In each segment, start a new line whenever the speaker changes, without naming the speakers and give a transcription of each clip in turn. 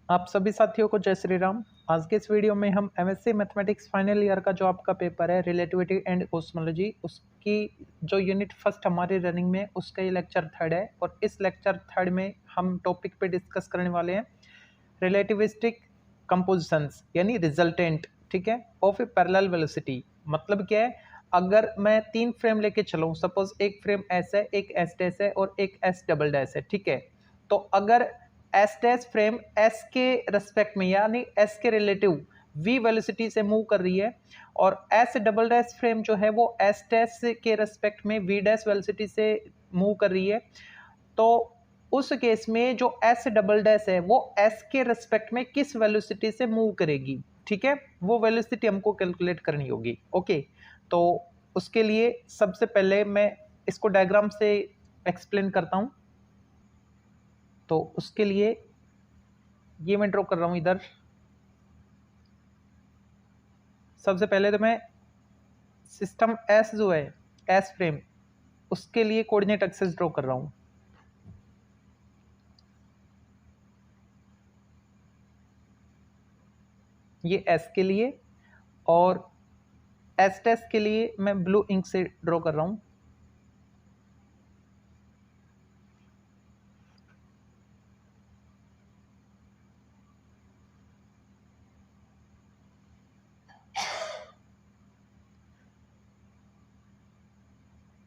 आप सभी साथियों को जय श्री राम। आज के इस वीडियो में हम एमएससी मैथमेटिक्स फाइनल ईयर का जो आपका पेपर है रिलेटिविटी एंड कॉस्मोलॉजी, उसकी जो यूनिट फर्स्ट हमारी रनिंग में, उसका ये लेक्चर थर्ड है। और इस लेक्चर थर्ड में हम टॉपिक पे डिस्कस करने वाले हैं रिलेटिविस्टिक कंपोजिशंस यानी रिजल्टेंट, ठीक है, ऑफ ए पैरेलल वेलोसिटी। मतलब क्या है, अगर मैं तीन फ्रेम लेके चलूँ, सपोज एक फ्रेम एस है, एक एस डैश है और एक एस डबल डैश है, ठीक है। तो अगर एस डैश फ्रेम एस के रेस्पेक्ट में यानी एस के रिलेटिव वी वेलोसिटी से मूव कर रही है और एस डबल डैश फ्रेम जो है वो एस डैश के रेस्पेक्ट में वी डैश वेलोसिटी से मूव कर रही है, तो उस केस में जो एस डबल डैश है वो एस के रेस्पेक्ट में किस वेलोसिटी से मूव करेगी, ठीक है, वो वेलोसिटी हमको कैलकुलेट करनी होगी। ओके, तो उसके लिए सबसे पहले मैं इसको डायग्राम से एक्सप्लेन करता हूं। तो उसके लिए ये मैं ड्रॉ कर रहा हूं इधर। सबसे पहले तो मैं सिस्टम एस जो है, एस फ्रेम, उसके लिए कोऑर्डिनेट एक्सिस ड्रॉ कर रहा हूं। ये एस के लिए, और एस टेस्ट के लिए मैं ब्लू इंक से ड्रॉ कर रहा हूं।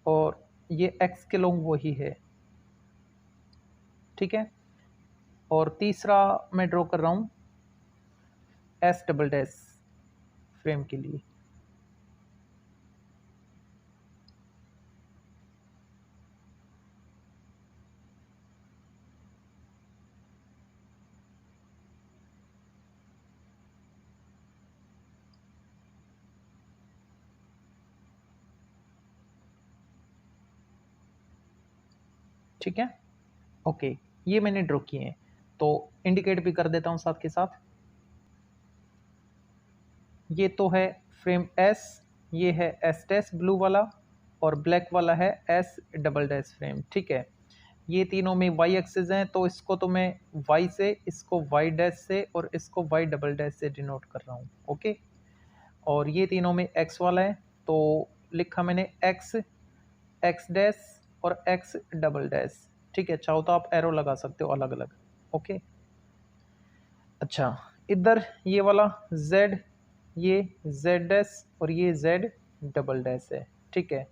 और ये एक्स के लॉन्ग वही है, ठीक है। और तीसरा मैं ड्रॉ कर रहा हूं एस डबल डैश फ्रेम के लिए। ठीक है, ओके, ये मैंने ड्रॉ किए हैं, तो इंडिकेट भी कर देता हूं साथ के साथ। ये तो है फ्रेम एस, ये है एस डैश ब्लू वाला, और ब्लैक वाला है एस डबल डैश फ्रेम, ठीक है। ये तीनों में वाई एक्सिस हैं, तो इसको तो मैं वाई से, इसको वाई डैश से और इसको वाई डबल डैश से डिनोट कर रहा हूँ। ओके, और ये तीनों में एक्स वाला है, तो लिखा मैंने एक्स, एक्स डैश और एक्स डबल डैश, ठीक है। चाहो तो आप एरो लगा सकते हो अलग अलग। ओके, अच्छा, इधर ये वाला z, ये z डैश और ये z डबल डैश है, ठीक है।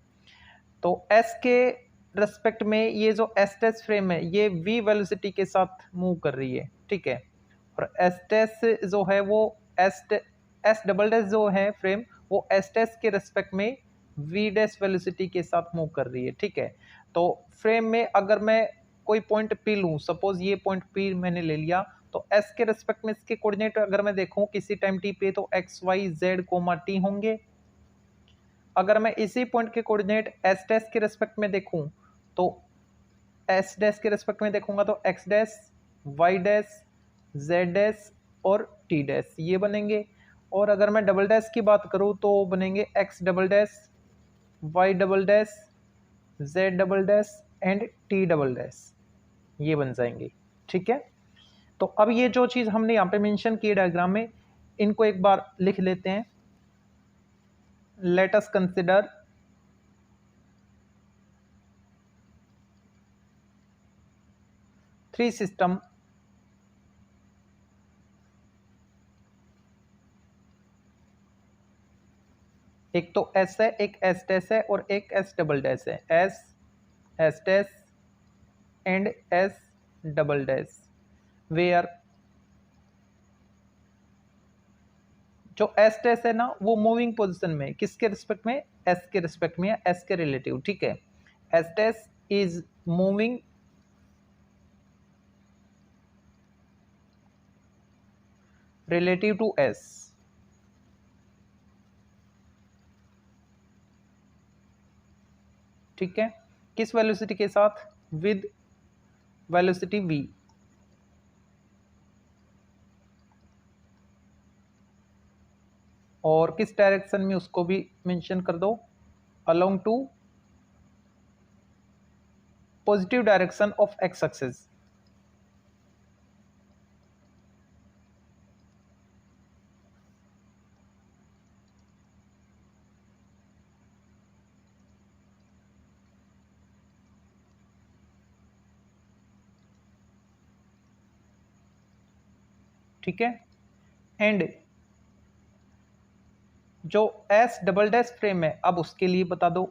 तो s के रेस्पेक्ट में ये जो s डैश फ्रेम है ये v वेलोसिटी के साथ मूव कर रही है, ठीक है। और s डैश जो है वो s डबल डैश जो है फ्रेम, वो s डैश के रेस्पेक्ट में v डैश वेलोसिटी के साथ मूव कर रही है, ठीक है। तो फ्रेम में अगर मैं कोई पॉइंट p लूं, सपोज ये पॉइंट p मैंने ले लिया, तो s के रेस्पेक्ट में इसके कोऑर्डिनेट अगर मैं देखूं किसी टाइम t पे, तो x y z t होंगे। अगर मैं इसी पॉइंट के कोऑर्डिनेट s डैश के रेस्पेक्ट में देखूं, तो s डैश के रेस्पेक्ट में देखूंगा तो x dash, y dash, z dash और t डैश ये बनेंगे। और अगर मैं डबल डैश की बात करूं तो बनेंगे x double dash, y double dash, z double dash and t double dash, ये बन जाएंगे, ठीक है। तो अब ये जो चीज हमने यहाँ पे मेंशन की डायग्राम में, इनको एक बार लिख लेते हैं। Let us consider three system एक तो एस है, एक एस डैश है और एक एस डबल डैश है। S, S dash and S double dash, where जो एस डैश है ना वो मूविंग पोजीशन में, किसके रिस्पेक्ट में, एस के रिस्पेक्ट में या एस के रिलेटिव, ठीक है। S dash is moving relative to S, ठीक है। किस वेलोसिटी के साथ, विद वेलोसिटी v, और किस डायरेक्शन में उसको भी मेंशन कर दो, along to positive direction of X axis. ठीक है। एंड जो एस डबल डैश फ्रेम है, अब उसके लिए बता दो,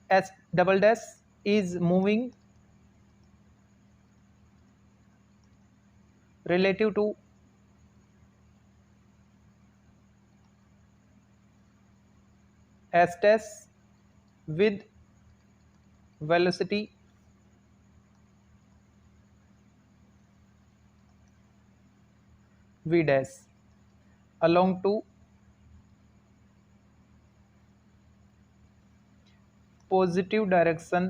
S double dash is moving relative to S dash with velocity v dash along to positive direction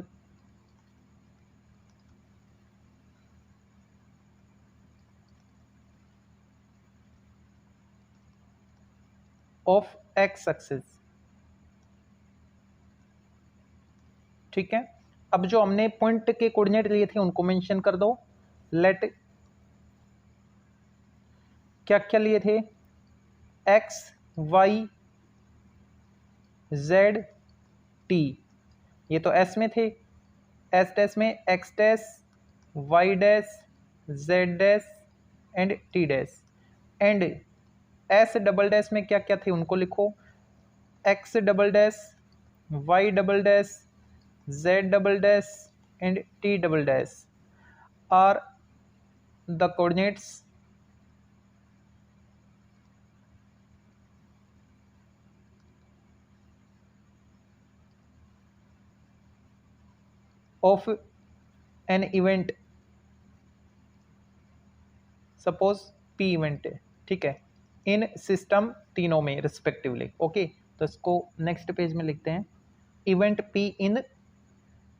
of x axis। ठीक है। अब जो हमने पॉइंट के कोऑर्डिनेट लिए थे उनको मेंशन कर दो। लेट क्या क्या लिए थे, x y z t, ये तो s में थे, s डैश में x dash y dash z dash and t dash, and s double dash में क्या क्या थे उनको लिखो, x double dash y double dash z double dash and t double dash are the coordinates of an event, suppose p event है, ठीक है, इन system तीनों में रिस्पेक्टिवली। ओके, तो इसको नेक्स्ट पेज में लिखते हैं, event p in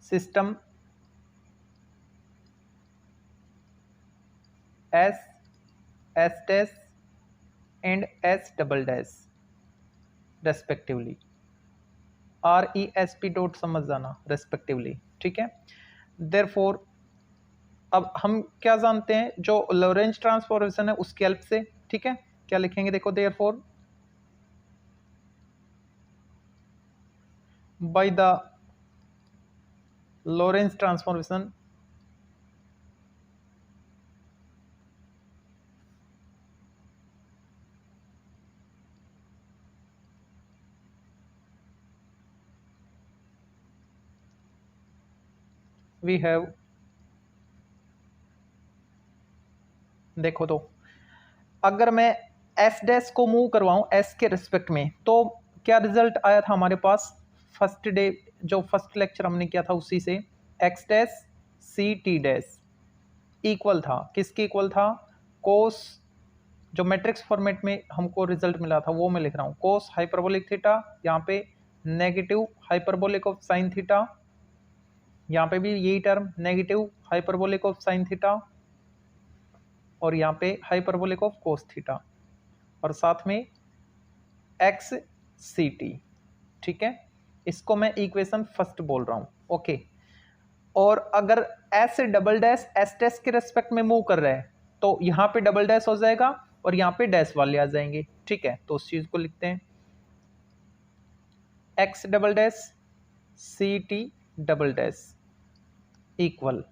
system s s dash and s double dash respectively, RESP dot समझ जाना रेस्पेक्टिवली, ठीक है। देयरफॉर अब हम क्या जानते हैं, जो लॉरेंज ट्रांसफॉर्मेशन है उसकी हेल्प से, ठीक है, क्या लिखेंगे देखो, therefore by the Lorentz transformation we have, देखो तो अगर मैं एस डैश को मूव करवाऊं एस के रिस्पेक्ट में, तो क्या रिजल्ट आया था हमारे पास फर्स्ट डे, जो फर्स्ट लेक्चर हमने किया था उसी से, X dash C T dash equal था, किसके इक्वल था, कोस, जो मैट्रिक्स फॉर्मेट में हमको रिजल्ट मिला था वो मैं लिख रहा हूँ, कोस हाइपरबोलिक थीटा, यहाँ पे negative hyperbolic of sine theta, यहाँ पे भी यही term negative hyperbolic of sine theta, और यहाँ पे हाइपरबोलिक ऑफ कोस थीटा, और साथ में एक्स सी टी, ठीक है, इसको मैं इक्वेशन फर्स्ट बोल रहा हूँ। ओके, और अगर S double dash S dash के रेस्पेक्ट में मूव कर रहे हैं तो यहाँ पे डबल डैश हो जाएगा और यहाँ पे डैश वाले आ जाएंगे, ठीक है, तो उस चीज को लिखते हैं, एक्स डबल डैश सी टी डबल डैश इक्वल,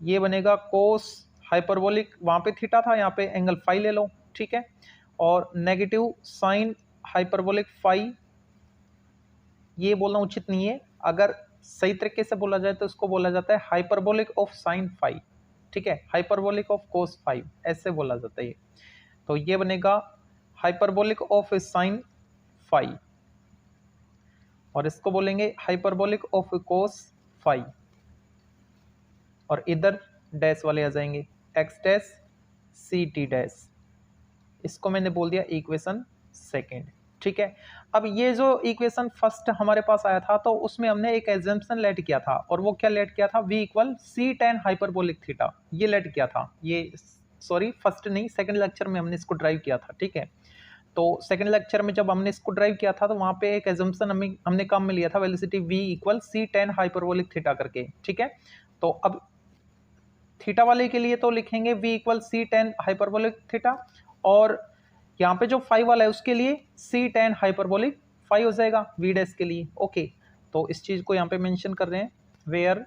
ये बनेगा कोस हाइपरबोलिक, वहां पे थीटा था, यहाँ पे एंगल फाई ले लो, ठीक है, और नेगेटिव साइन हाइपरबोलिक फाई, ये बोलना उचित नहीं है, अगर सही तरीके से बोला जाए तो इसको बोला जाता है हाइपरबोलिक ऑफ साइन फाई, ठीक है, हाइपरबोलिक ऑफ कोस फाई ऐसे बोला जाता है, तो ये बनेगा हाइपरबोलिक ऑफ साइन फाई, और इसको बोलेंगे हाइपरबोलिक ऑफ कोस फाई, और इधर डैश वाले आ जाएंगे X dash C T dash, इसको मैंने बोल दिया इक्वेशन सेकेंड, ठीक है। अब ये जो इक्वेशन फर्स्ट हमारे पास आया था तो उसमें हमने एक एजम्पशन लेट किया था, और वो क्या लेट किया था, v equal C tan hyperbolic theta, ये लेट किया था, ये सॉरी फर्स्ट नहीं सेकंड लेक्चर में हमने इसको ड्राइव किया था, ठीक है। तो सेकंड लेक्चर में जब हमने इसको ड्राइव किया था तो वहां पे एक एजम्पशन हमने काम में लिया था, velocity v equal C tan hyperbolic theta करके, ठीक है। तो अब थीटा वाले के लिए तो लिखेंगे v equal C tan hyperbolic theta, और यहाँ पे जो फाइव वाला है उसके लिए सी टेन हाइपरबोलिक फाइव हो जाएगा v डैश के लिए। ओके, तो इस चीज को यहाँ पे मेंशन कर रहे हैं, where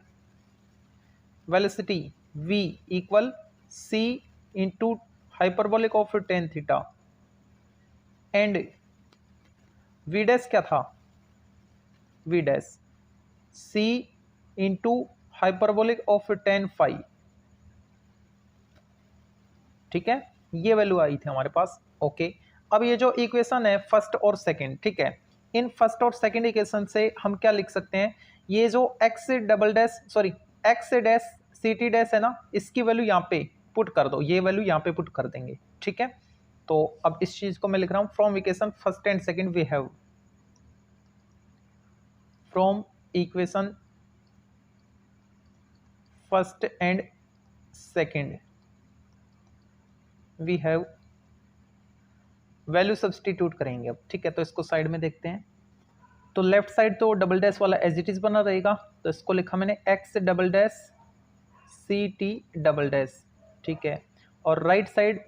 velocity v equal c into hyperbolic of tan theta and V dash क्या था, V dash C into hyperbolic of tan phi. ठीक है, ये वैल्यू आई थी हमारे पास। ओके, अब ये जो इक्वेशन है फर्स्ट और सेकंड, ठीक है, इन फर्स्ट और सेकंड इक्वेशन से हम क्या लिख सकते हैं, ये जो X double dash sorry X dash C T dash है ना, इसकी वैल्यू यहाँ पे पुट कर दो, ये वैल्यू यहाँ पे पुट कर देंगे। ठीक है, तो अब इस चीज को मैं लिख रहा हूं, from equation first and second we have, from equation first and second we have, value substitute करेंगे अब। ठीक है, तो इसको साइड में देखते हैं। तो लेफ्ट साइड तो डबल डैश वाला एज इट इज बना रहेगा, तो इसको लिखा मैंने एक्स डबल डैश सी टी डबल डैश। ठीक है, और राइट साइड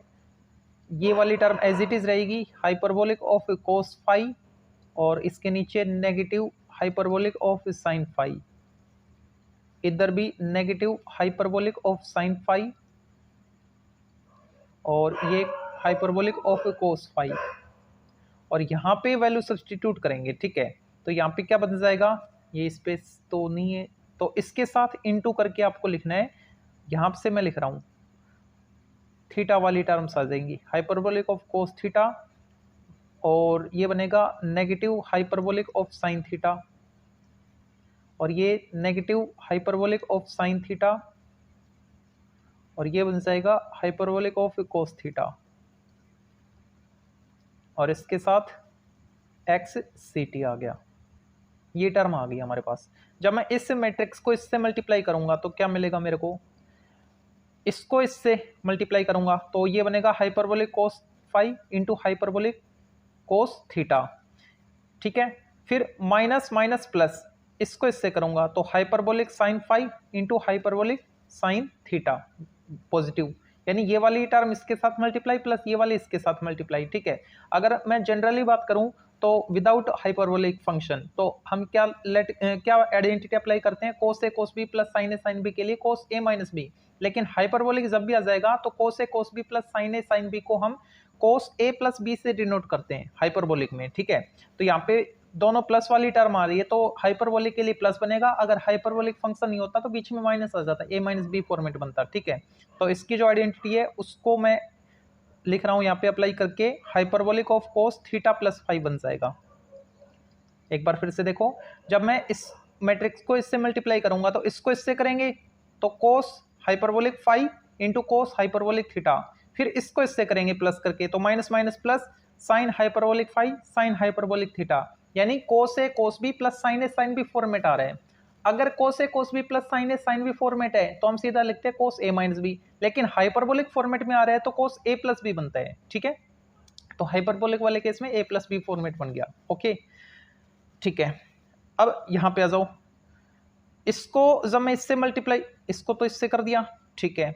ये वाली टर्म एज इट इज रहेगी, हाइपरबोलिक ऑफ कोस फाई, और इसके नीचे negative hyperbolic of sine phi, इधर भी negative hyperbolic of sine phi, और ये हाइपरबोलिक ऑफ कोस फाई, और यहाँ पे वैल्यू सब्सटीट्यूट करेंगे। ठीक है, तो यहाँ पे क्या बन जाएगा, ये स्पेस तो नहीं है, तो इसके साथ इनटू करके आपको लिखना है। यहाँ से मैं लिख रहा हूँ थीटा वाली टर्म्स आ जाएंगी, हाइपरबोलिक ऑफ कोस थीटा, और ये बनेगा negative hyperbolic of sine theta, और ये negative hyperbolic of sine theta, और ये बन जाएगा हाइपरबोलिक ऑफ कोस थीटा, और इसके साथ एक्स सी टी आ गया, ये टर्म आ गई हमारे पास। जब मैं इस मैट्रिक्स को इससे मल्टीप्लाई करूंगा तो क्या मिलेगा मेरे को, इसको इससे मल्टीप्लाई करूंगा तो ये बनेगा hyperbolic cos phi into hyperbolic cos theta. ठीक है, फिर माइनस माइनस प्लस, इसको इससे करूंगा तो hyperbolic sine phi into hyperbolic sine theta positive, यानी ये वाली टर्म इसके साथ मल्टीप्लाई प्लस ये वाली इसके साथ मल्टीप्लाई। ठीक है, अगर मैं जनरली बात करूं तो विदाउट हाइपरबोलिक फंक्शन तो हम क्या आइडेंटिटी अप्लाई करते हैं, cos A cos B plus sine A sine B के लिए कोस ए माइनस बी, लेकिन हाइपरबोलिक जब भी आ जाएगा तो कोस A cos B plus sine A sine B को हम कोस ए प्लस बी से डिनोट करते हैं हाइपरबोलिक में। ठीक है, तो यहाँ पे दोनों प्लस वाली टर्म आ रही है तो हाइपरबोलिक के लिए प्लस बनेगा, अगर हाइपरबोलिक फंक्शन नहीं होता तो बीच में माइनस आ जाता, ए माइनस बी फॉर्मेट बनता। ठीक है, तो इसकी जो आइडेंटिटी है उसको मैं लिख रहा हूं यहाँ पे अप्लाई करके, hyperbolic of cos theta plus five बन जाएगा। एक बार फिर से देखो, जब मैं इस मैट्रिक्स को इससे मल्टीप्लाई करूंगा तो इसको इससे करेंगे तो cos hyperbolic five into cos hyperbolic theta, फिर इसको इससे करेंगे प्लस करके तो minus minus plus sine hyperbolic five sine hyperbolic theta, यानी cos A cos B plus sine A sine B format आ रहा है। अगर cos A cos B plus sine A sine B format है तो हम सीधा लिखते हैं कोस ए माइनस बी, लेकिन हाइपरबोलिक फॉर्मेट में आ रहा है तो कोस ए प्लस बी बनता है। ठीक है, तो हाइपरबोलिक वाले केस में ए प्लस बी फॉर्मेट बन गया। ओके, ठीक है, अब यहां पे आ जाओ, इसको जब मैं इससे मल्टीप्लाई, इसको तो इससे कर दिया। ठीक है,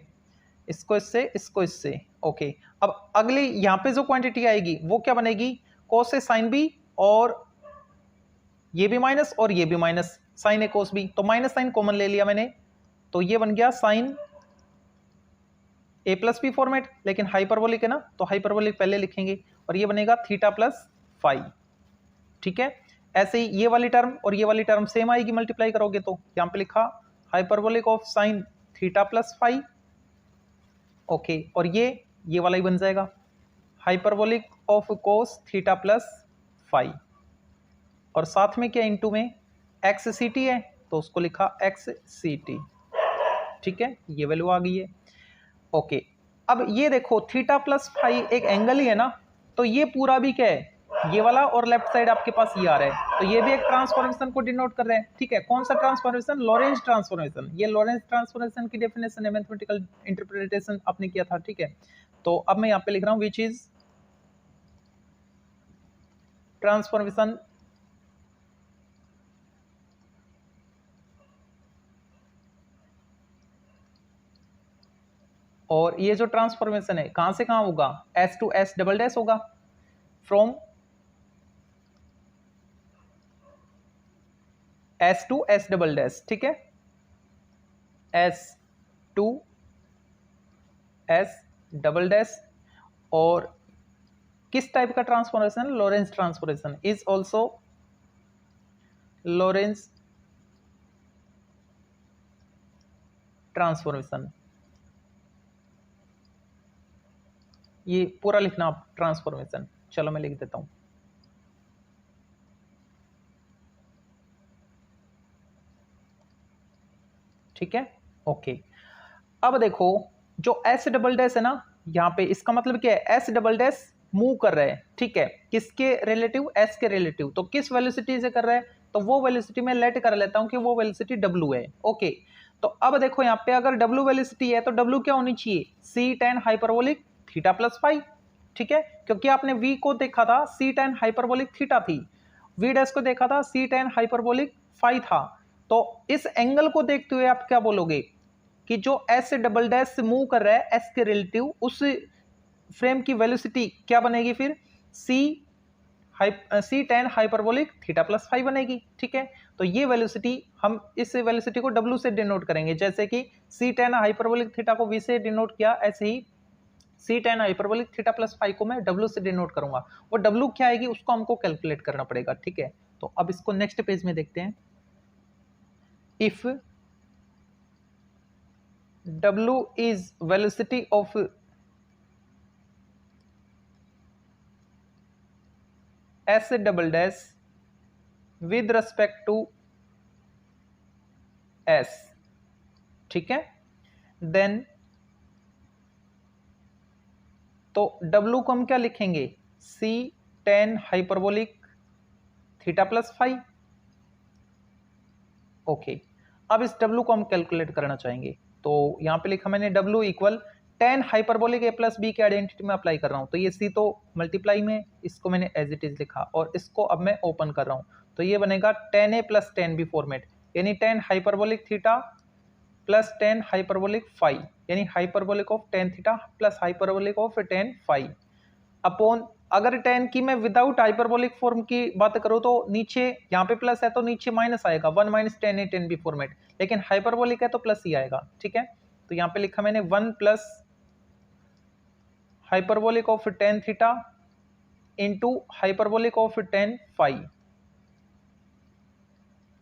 इसको इससे। ओके, अब अगली यहां पे जो क्वांटिटी आएगी वो क्या बनेगी, कोस ए साइन बी, और ये भी माइनस और ये भी माइनस, साइन ए कोस बी, तो माइनस साइन कॉमन ले लिया मैंने तो ये बन गया साइन ए प्लस बी फॉर्मेट, लेकिन हाइपरबोलिक है ना तो हाइपरबोलिक पहले लिखेंगे, और ये बनेगा थीटा प्लस फाइव। ठीक है, ऐसे ही ये वाली टर्म और ये वाली टर्म सेम आएगी, मल्टीप्लाई करोगे तो यहां पे लिखा hyperbolic of sine theta plus five. Okay, और ये वाला ही बन जाएगा hyperbolic of cos theta plus five, और साथ में क्या इनटू में एक्स सी टी है तो उसको लिखा एक्स सी टी। ठीक है, ये वैल्यू आ गई है। ओके, अब ये देखो थीटा प्लस फाइव एक एंगल ही है ना, तो ये पूरा भी क्या है, ये वाला और लेफ्ट साइड आपके पास ये आ रहा है, तो ये भी एक ट्रांसफॉर्मेशन को डिनोट कर रहे हैं। ठीक है, कौन सा ट्रांसफॉर्मेशन, लॉरेंज ट्रांसफॉर्मेशन, ये लॉरेंज ट्रांसफॉर्मेशन की डेफिनेशन है, मैथमेटिकल इंटरप्रिटेशन आपने किया था। ठीक है, तो अब मैं यहाँ पे लिख रहा हूँ विच इज ट्रांसफॉर्मेशन और ये जो ट्रांसफॉर्मेशन है कहां से कहां होगा, S to S double dash होगा, from S to S double dash. ठीक है, S to S double dash, और किस टाइप का transformation? Lorentz transformation is also Lorentz transformation. ये पूरा लिखना आप, ट्रांसफॉर्मेशन। चलो मैं लिख देता हूं। ठीक है, ओके। अब देखो जो एस डबल डैश है ना, यहाँ पे इसका मतलब क्या है? एस डबल डैश मूव कर रहा है, ठीक है, किसके रिलेटिव? एस के रिलेटिव। तो किस वेलोसिटी से कर रहा है? तो वो वेलोसिटी मैं लेट कर लेता हूं कि वो वेलोसिटी डब्ल्यू है। ओके, तो अब देखो यहाँ पे अगर डब्ल्यू वेलोसिटी है तो डब्ल्यू क्या होनी चाहिए? C tan hyperbolic theta plus five, ठीक है, क्योंकि आपने वी को देखा था सी टेन हाइपरबोलिक थीटा थी, वी डैश को देखा था सी टेन हाइपरबोलिक फाइव था। तो इस एंगल को देखते हुए आप क्या बोलोगे कि जो एस डबल डैश से मूव कर रहा है एस के रिलेटिव, उस फ्रेम की वेलोसिटी क्या बनेगी फिर? C tan hyperbolic theta plus five बनेगी, ठीक है। तो ये वेलोसिटी, हम इस वेलोसिटी को डब्ल्यू से डिनोट करेंगे, जैसे कि सी टेन हाइपरबोलिक थीटा को वी से डिनोट किया, ऐसे ही C tan hyperbolic theta plus five को मैं डब्ल्यू से डिनोट करूंगा। वो डब्ल्यू क्या आएगी उसको हमको कैलकुलेट करना पड़ेगा, ठीक है। तो अब इसको नेक्स्ट पेज में देखते हैं। If W is velocity of S double dash with respect to S, ठीक है, देन तो W को हम क्या लिखेंगे? C ten hyperbolic theta plus five. Okay, अब इस W को हम कैलकुलेट करना चाहेंगे, तो यहां पे लिखा मैंने W इक्वल टेन हाइपरबोलिक ए प्लस बी के आइडेंटिटी में अप्लाई कर रहा हूं, तो ये C तो मल्टीप्लाई में, इसको मैंने एज इट इज लिखा और इसको अब मैं ओपन कर रहा हूं, तो ये बनेगा tan A plus tan B format, यानी tan hyperbolic theta plus tan hyperbolic five, यानी hyperbolic of tan theta plus hyperbolic of tan five upon, अगर टेन की मैं विदाउट हाइपरबोलिक फॉर्म की बात करूं तो नीचे यहाँ पे प्लस है तो नीचे माइनस आएगा, वन माइनस टेन ए टेन बी फॉर्मेट, लेकिन हाइपरबोलिक है तो प्लस ही आएगा, ठीक है। तो यहाँ पे लिखा मैंने one plus hyperbolic of tan theta into hyperbolic of tan five,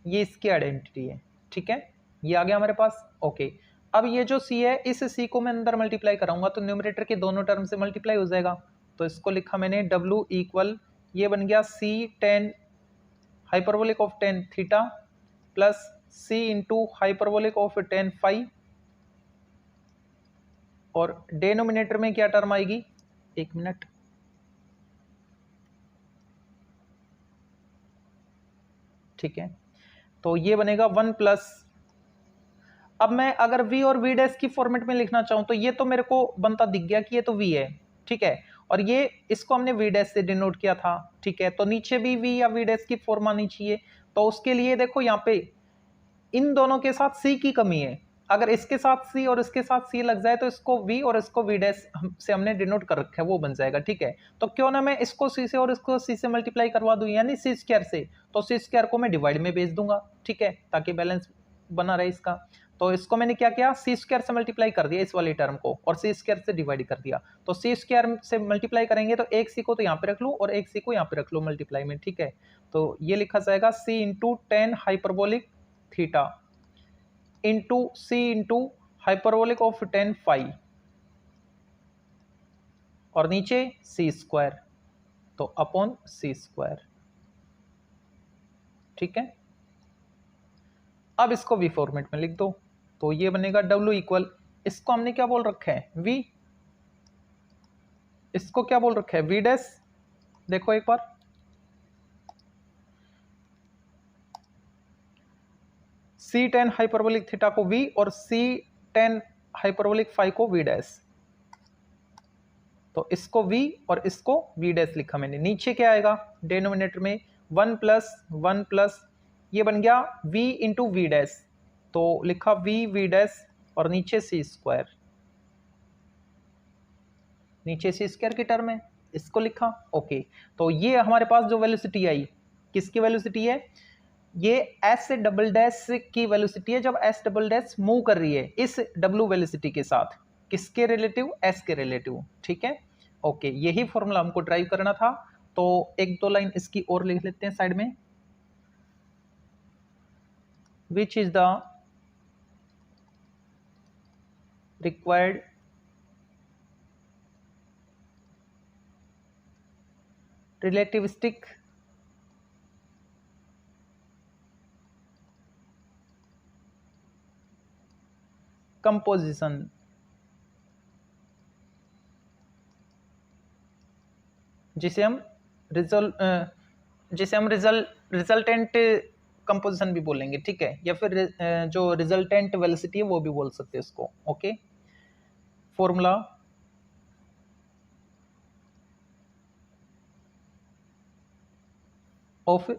ये इसकी आइडेंटिटी है, ठीक है, ये आ गया हमारे पास। ओके, अब ये जो c है इस c को मैं अंदर मल्टीप्लाई कराऊंगा तो न्यूमरेटर के दोनों टर्म से मल्टीप्लाई हो जाएगा, तो इसको लिखा मैंने W इक्वल, ये बन गया c tan hyperbolic of tan theta plus c into hyperbolic of tan five, और डेनोमिनेटर में क्या टर्म आएगी? एक मिनट, ठीक है, तो ये बनेगा वन प्लस, अब मैं अगर v और v डैश की फॉर्मेट में लिखना चाहूं तो ये तो मेरे को बनता दिख गया कि ये तो v है, ठीक है, और ये इसको हमने v डैश से डिनोट किया था, ठीक है, तो नीचे भी v या v डैश की फॉर्म आनी चाहिए, तो उसके लिए देखो यहाँ पे इन दोनों के साथ c की कमी है, अगर इसके साथ c और इसके साथ c लग जाए तो इसको v और इसको v डैश से हमने डिनोट कर रखा है, वो बन जाएगा, ठीक है। तो क्यों ना मैं इसको c से और इसको c से मल्टीप्लाई करवा दूं, यानी c स्क्वायर से, तो c स्क्वायर को मैं डिवाइड में भेज दूंगा, ठीक है, ताकि बैलेंस बना रहे इसका। तो इसको मैंने क्या किया? सी स्क्वायर से मल्टीप्लाई कर दिया इस वाली टर्म को, और सी स्क्वायर से डिवाइड कर दिया, तो सी स्क्वायर से मल्टीप्लाई करेंगे तो एक सी को तो यहाँ पे रख लूँ और एक सी को यहाँ पे रख लूँ मल्टीप्लाई में, ठीक है। तो ये लिखा जाएगा C into tan hyperbolic theta into C into hyperbolic of tan five, और नीचे सी स्क्वायर, तो अपॉन सी स्क्वायर, ठीक है। अब इसको वी फॉर्मेट में लिख दो, तो ये बनेगा W इक्वल, इसको हमने क्या बोल रखा है? V, इसको क्या बोल रखा है? V डैश, देखो एक बार, सी टेन हाइपरबोलिक थीटा को V और सी टेन हाइपरबोलिक फाइव को V डैश, तो इसको V और इसको V डैश लिखा मैंने, नीचे क्या आएगा डिनोमिनेटर में? वन प्लस ये बन गया V इंटू V डैश, तो लिखा V डैश और नीचे सी स्क्वायर, नीचे सी स्क्वायर की टर्म है, इसको लिखा। ओके, तो ये हमारे पास जो वेलोसिटी आई, किसकी वेलोसिटी है? ये एस डबल डैश की वेलोसिटी है जब एस डबल डैश मूव कर रही है इस W वेलोसिटी के साथ, किसके रिलेटिव? एस के रिलेटिव, ठीक है। ओके, यही फॉर्मूला हमको ड्राइव करना था। तो एक दो लाइन इसकी और लिख लेते हैं साइड में। Which is the required relativistic composition जिसे हम रिजल्टेंट कंपोजिशन भी बोलेंगे, ठीक है, या फिर जो रिजल्टेंट वेलोसिटी है वो भी बोल सकते हैं इसको। Okay, formula of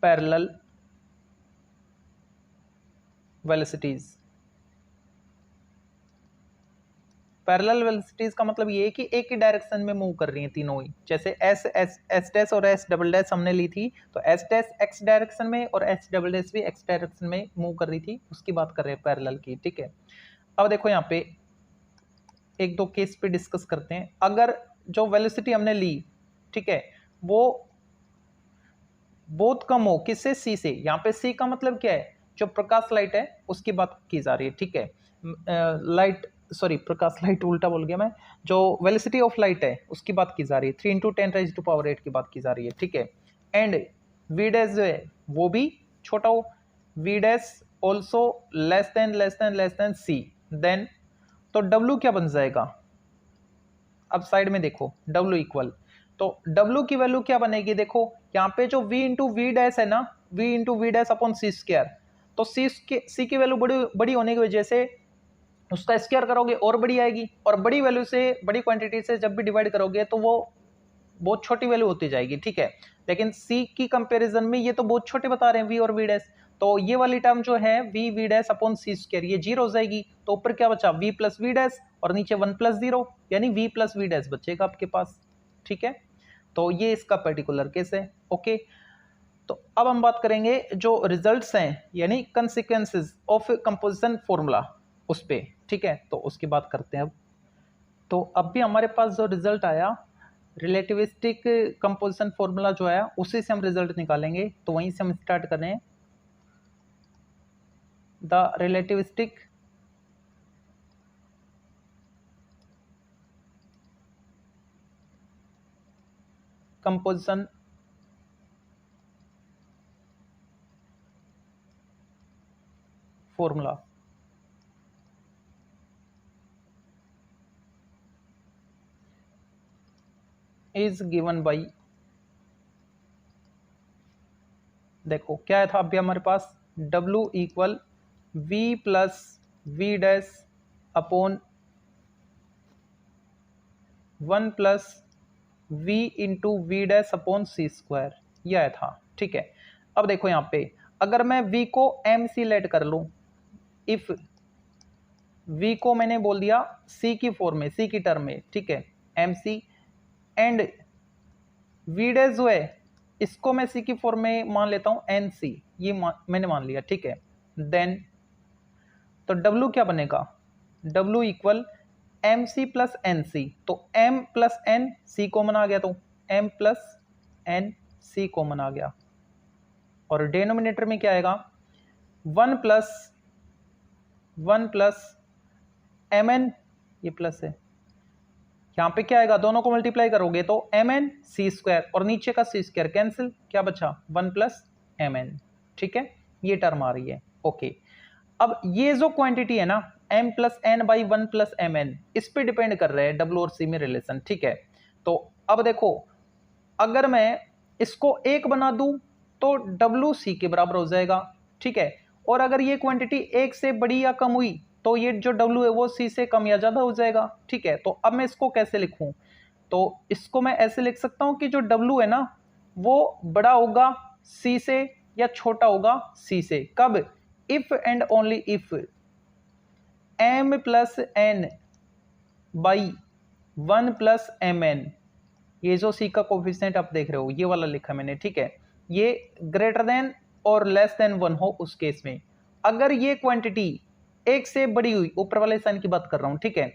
parallel velocities. Parallel velocities का मतलब ये है कि एक ही डायरेक्शन में मूव कर रही हैं तीनों ही। जैसे एस डैश और एस डबल डैश हमने ली थी, तो एस डैश एक्स डायरेक्शन में और एस डबल डैश भी एक्स डायरेक्शन में मूव कर रही थी, उसकी बात कर रहे हैं पैरेलल की, ठीक है। अब देखो यहाँ पे एक दो केस पे डिस्कस करते हैं। अगर जो वेलोसिटी हमने ली, ठीक है, वो बहुत कम हो, किससे, सी से। यहाँ पे सी का मतलब क्या है, जो प्रकाश लाइट है उसकी बात की जा रही है, ठीक है। प्रकाश लाइट उल्टा बोल गया मैं। जो वेलोसिटी ऑफ लाइट है उसकी बात की जा रही है, 3 × 10⁻⁸ की बात की जा रही है, ठीक है। एंड वी डैश जो है वो भी छोटा हो, V dash also less than C, then तो डब्ल्यू क्या बन जाएगा। अब साइड में देखो डब्ल्यू इक्वल, तो डब्ल्यू की वैल्यू क्या बनेगी, देखो यहाँ पे जो v इंटू वी डैश है ना, v into V dash upon सी स्क्वायर, तो सी की वैल्यू बड़ी होने की वजह से उसका स्क्वायर करोगे और बड़ी आएगी, और बड़ी वैल्यू से, बड़ी क्वांटिटी से जब भी डिवाइड करोगे तो वो बहुत छोटी वैल्यू होती जाएगी, ठीक है। लेकिन सी की कंपैरिजन में ये तो बहुत छोटे बता रहे हैं v और v डैश, तो ये वाली टर्म जो है v डैश अपॉन सी स्क्वायर ये 0 हो जाएगी। तो ऊपर क्या बचा, v प्लस वी डैश, और नीचे 1 प्लस 0, यानी v प्लस वी डैश बचेगा आपके पास, ठीक है। तो ये इसका पर्टिकुलर केस है। ओके, तो अब हम बात करेंगे जो रिजल्ट्स हैं, यानी कंसिक्वेंसेस ऑफ कंपोजिशन फॉर्मूला, उस पे, ठीक है। तो उसकी बात करते हैं अब। तो अब भी हमारे पास जो रिजल्ट आया, रिलेटिविस्टिक कंपोजिशन फॉर्मूला जो आया उसी से हम रिजल्ट निकालेंगे। तो वहीं से हम स्टार्ट करें। The relativistic composition formula is given by, देखो क्या था अभी हमारे पास, W equal V plus V dash upon 1 plus V into V dash upon सी स्क्वायर, यह आया था, ठीक है। अब देखो यहाँ पे अगर मैं V को MC लेट कर लूँ, इफ V को मैंने बोल दिया C की फॉर्म में, C की टर्म में, ठीक है, MC, एंड V डैश जो है इसको मैं C की फॉर्म में मान लेता हूं NC, ये मैंने मान लिया, ठीक है। देन तो W क्या बनेगा, W equal MC plus NC, तो M plus N C common आ गया, तो M plus N C common आ गया, और डिनोमिनेटर में क्या आएगा, 1 प्लस MN, ये प्लस है, यहाँ पे क्या आएगा, दोनों को मल्टीप्लाई करोगे तो mn सी स्क्वायर, और नीचे का सी स्क्वायर कैंसिल, क्या बचा 1 प्लस mn, ठीक है, ये टर्म आ रही है। ओके, अब ये जो क्वांटिटी है ना m plus N by 1 plus mn, इस पे डिपेंड कर रहे हैं W और C में रिलेशन, ठीक है। तो अब देखो अगर मैं इसको 1 बना दूं तो W C के बराबर हो जाएगा, ठीक है, और अगर ये क्वांटिटी 1 से बड़ी या कम हुई तो ये जो W है वो C से कम या ज़्यादा हो जाएगा, ठीक है। तो अब मैं इसको कैसे लिखूं, तो इसको मैं ऐसे लिख सकता हूं कि जो W है ना वो बड़ा होगा C से या छोटा होगा C से, कब, if and only if M plus N by 1 plus MN, ये जो C का कोफिशिएंट आप देख रहे हो ये वाला लिखा मैंने, ठीक है, ये ग्रेटर देन और लेस देन 1 हो उस केस में। अगर ये क्वांटिटी 1 से बड़ी हुई, ऊपर वाले साइन की बात कर रहा हूं, ठीक है,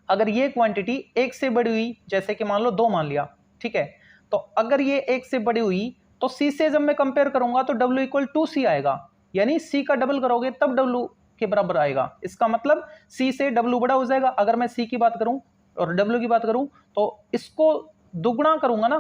अगर ये क्वांटिटी एक से बड़ी हुई, जैसे कि मान लो 2 मान लिया, ठीक है, तो अगर ये एक से बड़ी हुई तो सी से जब मैं कंपेयर करूंगा तो W इक्वल टू सी आएगा, यानी सी का डबल करोगे तब W के बराबर आएगा। इसका मतलब सी से W बड़ा हो जाएगा। अगर मैं सी की बात करूं और W की बात करूं तो इसको दुगुना करूंगा ना,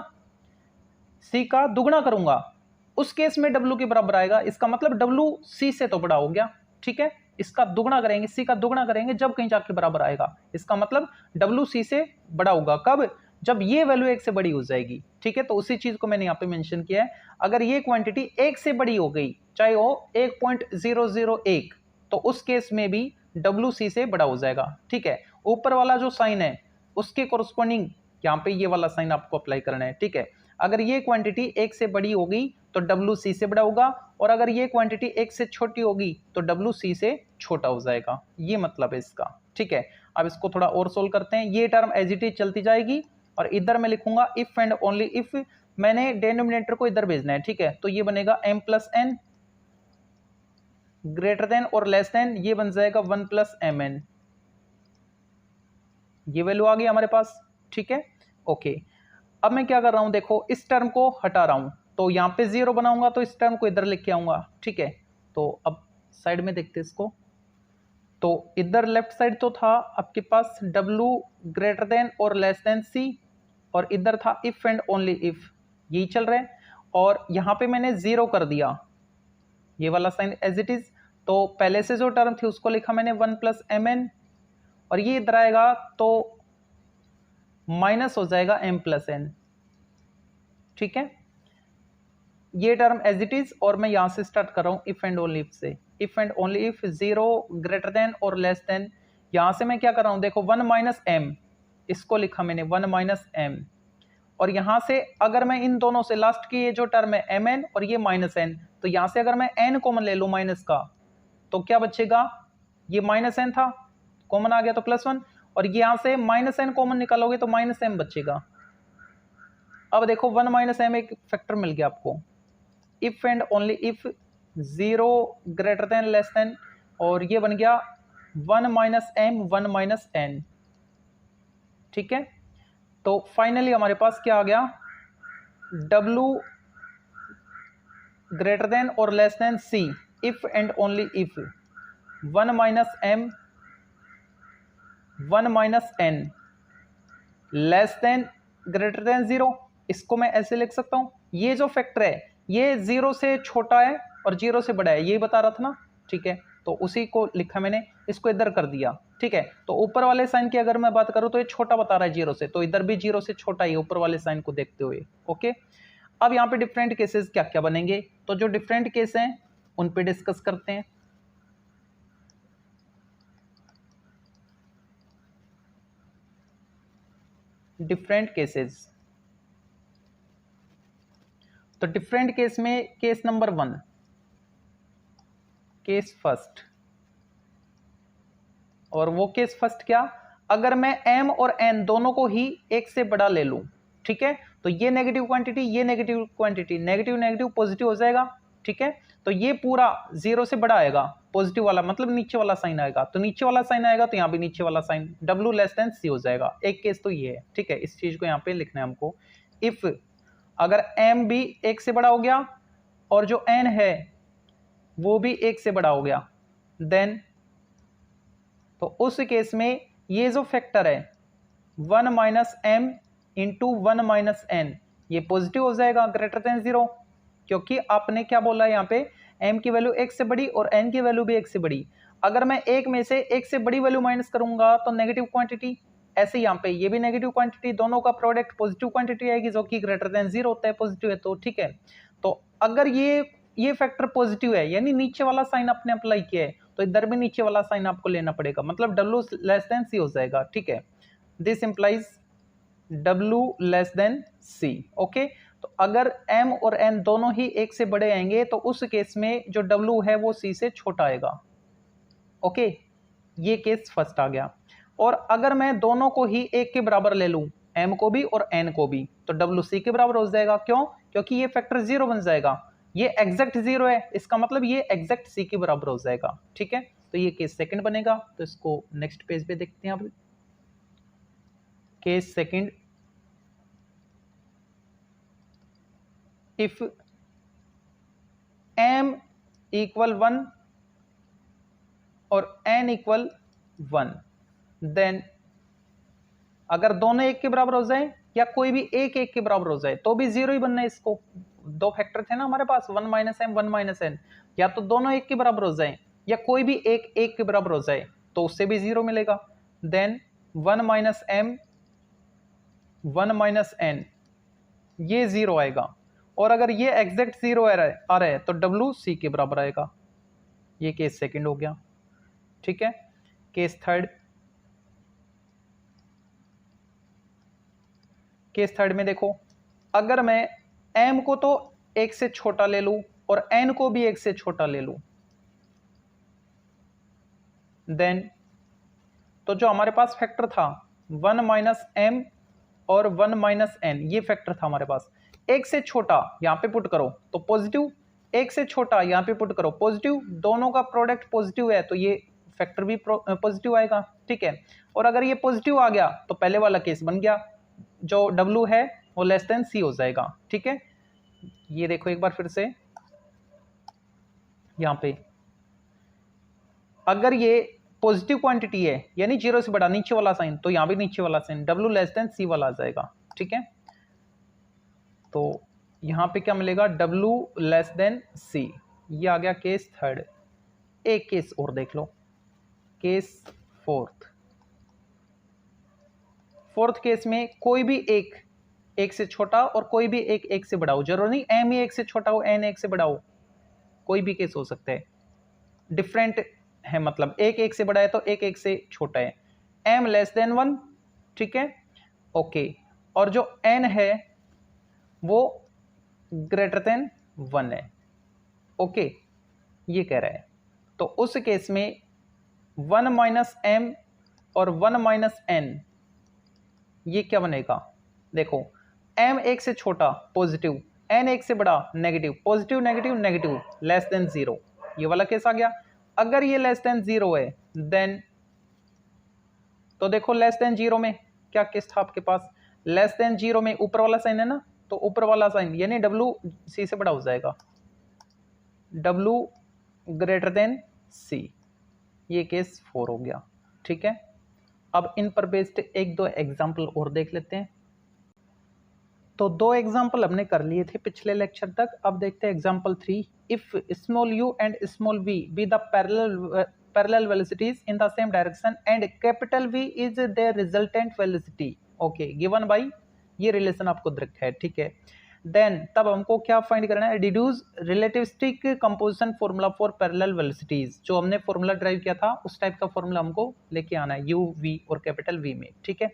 सी का दुगुना करूंगा, उस केस में W के बराबर आएगा। इसका मतलब W सी से तो बड़ा हो गया, ठीक है, इसका दुगुना करेंगे, सी का दुगुना करेंगे जब कहीं जाके बराबर आएगा। इसका मतलब W सी से बड़ा होगा कब, जब ये वैल्यू एक से बड़ी हो जाएगी, ठीक है। तो उसी चीज को मैंने यहाँ पे मेंशन किया है। अगर ये क्वांटिटी एक से बड़ी हो गई, चाहे वो 1.001, तो उस केस में भी W सी से बड़ा हो जाएगा, ठीक है। ऊपर वाला जो साइन है उसके कोरस्पॉन्डिंग यहाँ पे ये वाला साइन आपको अप्लाई करना है, ठीक है। अगर ये क्वांटिटी एक से बड़ी होगी तो W सी से बड़ा होगा, और अगर ये क्वांटिटी एक से छोटी होगी तो W सी से छोटा हो जाएगा। ये मतलब है इसका, ठीक है। अब इसको थोड़ा और सोल्व करते हैं। ये टर्म एज इट इज चलती जाएगी और इधर मैं लिखूंगा इफ एंड ओनली इफ, मैंने डिनोमिनेटर को इधर भेजना है, ठीक है। तो ये बनेगा m plus N greater than और लेस देन, ये बन जाएगा 1 प्लस एम एन। ये वैल्यू आ गई हमारे पास, ठीक है, ओके। अब मैं क्या कर रहा हूं, देखो इस टर्म को हटा रहा हूं, तो यहां पे 0 बनाऊंगा तो इस टर्म को इधर लेके आऊंगा, ठीक है। तो अब साइड में देखते हैं इसको, तो इधर लेफ्ट साइड तो था आपके पास W ग्रेटर देन और लेस देन C, और इधर था इफ एंड ओनली इफ, यही चल रहा है। और यहां पे मैंने 0 कर दिया, ये वाला साइन एज इट इज। तो पहले से जो टर्म थी उसको लिखा मैंने 1 प्लस एम एन, और ये इधर आएगा तो माइनस हो जाएगा m प्लस एन, ठीक है। ये टर्म एज इट इज, और मैं यहां से स्टार्ट कर रहा हूं इफ एंड ओनली इफ से। If and only if 0 greater than और लेस देन, यहां से मैं क्या कर रहा हूं, देखो 1 माइनस एम, इसको लिखा मैंने 1 माइनस एम, और यहां से अगर मैं इन दोनों से लास्ट की ये जो टर्म है एम एन और ये माइनस एन, तो यहां से अगर मैं एन कॉमन ले लूं माइनस का, तो क्या बचेगा, ये माइनस एन था, कॉमन आ गया तो प्लस 1, और यहां से माइनस एन कॉमन निकालोगे तो माइनस एम बचेगा। अब देखो 1 माइनस एम एक फैक्टर मिल गया आपको। If and only if 0 greater than less than, और ये बन गया 1 माइनस एम 1 माइनस एन, ठीक है। तो फाइनली हमारे पास क्या आ गया, W ग्रेटर देन और less than C if and only if 1 minus m 1 minus n less than greater than 0। इसको मैं ऐसे लिख सकता हूं, ये जो फैक्टर है ये 0 से छोटा है और 0 से बड़ा है, यही बता रहा था ना, ठीक है। तो उसी को लिखा मैंने, इसको इधर कर दिया, ठीक है। तो ऊपर वाले साइन की अगर मैं बात करूं तो ये छोटा बता रहा है 0 से, तो इधर भी 0 से छोटा ही ऊपर वाले साइन को देखते हुए, ओके। अब यहाँ पे डिफरेंट केसेस क्या क्या बनेंगे, तो जो डिफरेंट केस हैं उन पे डिस्कस करते हैं। डिफरेंट केसेस, तो डिफरेंट केस में केस नंबर 1, केस फर्स्ट, और वो केस फर्स्ट क्या, अगर मैं m और n दोनों को ही एक से बड़ा ले लूं, ठीक है, तो ये नेगेटिव क्वांटिटी, ये negative quantity, negative negative positive हो जाएगा, ठीक है। तो ये पूरा 0 से बड़ा आएगा, पॉजिटिव वाला मतलब नीचे वाला साइन आएगा, तो नीचे वाला साइन आएगा तो यहाँ भी नीचे वाला sign W less than C हो जाएगा। एक केस तो ये है, ठीक है, इस चीज को यहाँ पे लिखना है हमको। इफ अगर m भी एक से बड़ा हो गया और जो n है वो भी एक से बड़ा हो गया, देन तो उस केस में ये जो फैक्टर है 1 minus m into 1 minus n, ये पॉजिटिव हो जाएगा ग्रेटर देन 0, क्योंकि आपने क्या बोला है यहाँ पे, m की वैल्यू एक से बड़ी और n की वैल्यू भी एक से बड़ी। अगर मैं एक में से एक से बड़ी वैल्यू माइनस करूंगा तो नेगेटिव क्वांटिटी, ऐसे यहाँ पे ये भी नेगेटिव क्वांटिटी, दोनों का प्रोडक्ट पॉजिटिव क्वांटिटी आएगी जो कि ग्रेटर देन 0 होता है, पॉजिटिव है तो, ठीक है। तो अगर ये फैक्टर पॉजिटिव है, यानी नीचे वाला साइन आपने अप्लाई किया है, तो इधर भी नीचे वाला साइन आपको लेना पड़ेगा, मतलब W लेस देन C हो जाएगा, ठीक है। This implies W less than C, okay. तो अगर M और N दोनों ही एक से बड़े आएंगे तो उस केस में जो W है वो C से छोटा आएगा, ओके। ये केस फर्स्ट आ गया। और अगर मैं दोनों को ही एक के बराबर ले लूं, M को भी और N को भी, तो W C के बराबर हो जाएगा, क्यों, क्योंकि ये फैक्टर 0 बन जाएगा, ये एग्जैक्ट 0 है, इसका मतलब ये एग्जैक्ट C के बराबर हो जाएगा, ठीक है। तो ये केस सेकंड बनेगा, तो इसको नेक्स्ट पेज पे देखते हैं अब। Case second, if m equal 1 और n इक्वल 1, देन अगर दोनों एक के बराबर हो जाए या कोई भी एक एक के बराबर हो जाए तो भी जीरो ही बनना है इसको। दो फैक्टर थे ना हमारे पास, 1 माइनस एम 1 माइनस एन, या तो दोनों एक के बराबर हो जाए या कोई भी एक एक के बराबर हो जाए तो उससे भी जीरो मिलेगा। Then 1 minus m 1 minus n, ये जीरो आएगा। और अगर ये एग्जैक्ट जीरो आ रहा है तो डब्ल्यू सी के बराबर आएगा। ये केस सेकंड हो गया, ठीक है। केस थर्ड, केस थर्ड में देखो, अगर मैं m को तो एक से छोटा ले लूं और n को भी एक से छोटा ले लूं, देन तो जो हमारे पास फैक्टर था 1 माइनस एम और 1 माइनस एन, ये फैक्टर था हमारे पास। एक से छोटा यहां पे पुट करो तो पॉजिटिव, एक से छोटा यहां पे पुट करो पॉजिटिव, दोनों का प्रोडक्ट पॉजिटिव है तो ये फैक्टर भी पॉजिटिव आएगा, ठीक है। और अगर ये पॉजिटिव आ गया तो पहले वाला केस बन गया, जो W है वो लेस देन C हो जाएगा, ठीक है। ये देखो एक बार फिर से, यहां पे अगर ये पॉजिटिव क्वांटिटी है यानी जीरो से बड़ा नीचे वाला साइन, तो यहां भी नीचे वाला sign W less than C वाला आ जाएगा, ठीक है। तो यहां पे क्या मिलेगा, W लेस देन C। ये आ गया केस थर्ड। एक केस और देख लो, केस फोर्थ। फोर्थ केस में कोई भी एक से छोटा और कोई भी एक से बड़ा हो, जरूरी नहीं m ही एक से छोटा हो n एक से बड़ा हो, कोई भी केस हो सकता है, डिफरेंट है, मतलब एक से बड़ा है तो एक से छोटा है। m लेस देन 1, ठीक है, ओके। और जो n है वो ग्रेटर देन 1 है, ओके, ये कह रहा है। तो उस केस में 1 माइनस एम और 1 माइनस एन, ये क्या बनेगा, देखो m एक से छोटा पॉजिटिव, n एक से बड़ा negative, positive negative negative, less than zero, ये वाला केस आ गया। अगर ये लेस देन जीरो है देन, तो देखो लेस देन जीरो में क्या केस था आपके पास, लेस देन जीरो में ऊपर वाला साइन है ना, तो ऊपर वाला साइन यानी W C से बड़ा हो जाएगा, W ग्रेटर देन C, ये केस 4 हो गया, ठीक है। अब इन पर बेस्ड एक दो एग्जाम्पल और देख लेते हैं। तो दो एग्जाम्पल हमने कर लिए थे पिछले लेक्चर तक, अब देखते हैं example 3। If small u and small v be the parallel velocities in the same direction and capital V is their resultant velocity, okay, given by, ये रिलेशन आपको दिख है, ठीक है। देन तब हमको क्या फाइंड करना है, deduce relativistic composition formula for parallel velocities, जो हमने फॉर्मूला ड्राइव किया था उस टाइप का फॉर्मूला हमको लेके आना है u v और कैपिटल V में, ठीक है।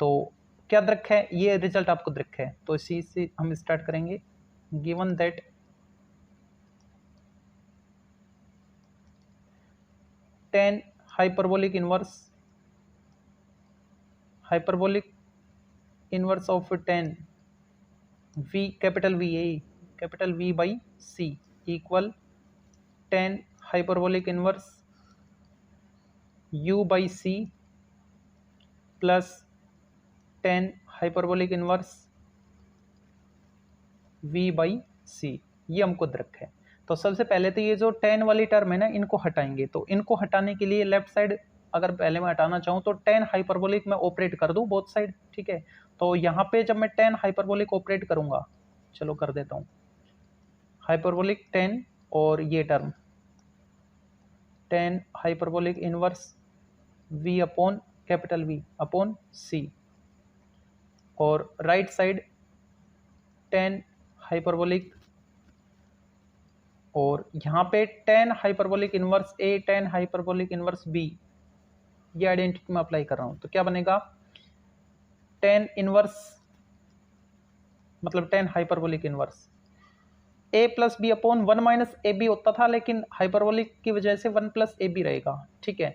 तो क्या दृक है, ये रिजल्ट आपको दृक है, तो इसी से हम स्टार्ट करेंगे। Given that tan hyperbolic inverse of tan v capital V by C equal tan hyperbolic inverse u by C plus tan hyperbolic inverse v by C, ये हमको दृक है। तो सबसे पहले तो ये जो tan वाली टर्म है ना, इनको हटाएंगे। तो इनको हटाने के लिए लेफ्ट साइड अगर पहले मैं हटाना चाहूँ तो tan हाइपरबोलिक में ऑपरेट कर दूँ बोथ साइड, ठीक है। तो यहाँ पे जब मैं tan हाइपरबोलिक ऑपरेट करूँगा, चलो कर देता हूँ, हाइपरबोलिक tan और ये term tan hyperbolic inverse v upon capital V upon C, और राइट साइड tan हाइपरबोलिक, और यहाँ पे tan hyperbolic inverse A tan hyperbolic inverse B, ये आइडेंटिटी में अप्लाई कर रहा हूँ। तो क्या बनेगा, tan इनवर्स मतलब tan hyperbolic inverse A plus b upon 1 minus a b होता था, लेकिन हाइपरबोलिक की वजह से 1 प्लस ए बी रहेगा, ठीक है।